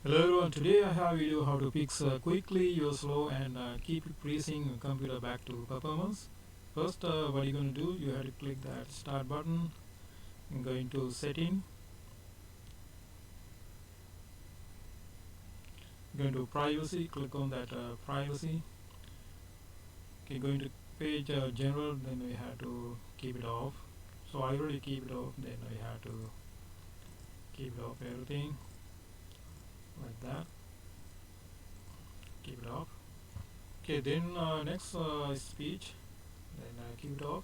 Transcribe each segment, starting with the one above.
Hello everyone, today I have a video how to fix quickly your slow and keep freezing computer back to performance. First, what you're going to do, you have to click that start button and go into setting, go into privacy, click on that privacy. Okay, go into page general, then we have to keep it off. So I already keep it off, then we have to keep it off everything like that, keep it off. Okay, then next speech, then keep it off.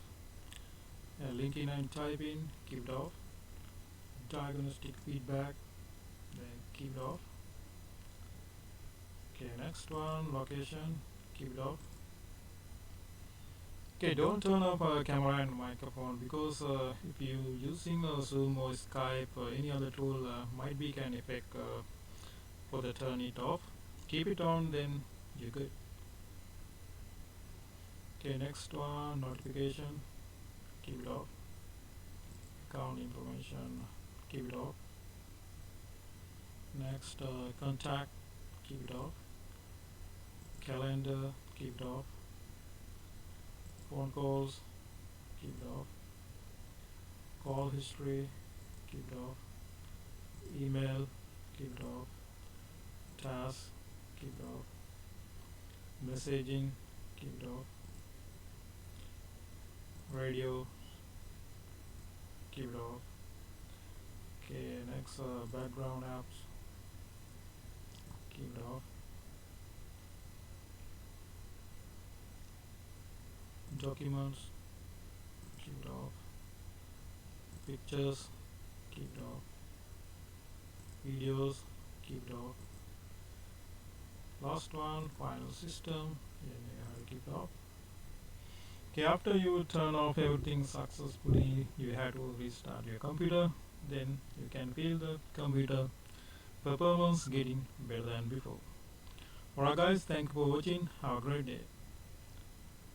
Link in and type in, keep it off. Diagnostic feedback, then keep it off. Okay, next one, location, keep it off. Okay, don't turn off camera and microphone because if you using Zoom or Skype or any other tool, might be can affect for the turn it off. Keep it on, then you're good. Okay, next one, notification, keep it off. Account information, keep it off. Next, contact, keep it off. Calendar, keep it off. Phone calls, keep it off. Call history, keep it off. Email, keep it off. Tasks, keep it off. Messaging, keep it off. Radio, keep it off. Okay, next background apps, keep it off. Documents, keep it off. Pictures, keep it off. Videos, keep it off. Last one, final system, then you have to keep it off. Okay, after you turn off everything successfully, you have to restart your computer. Then you can feel the computer performance getting better than before. Alright guys, thank you for watching. Have a great day.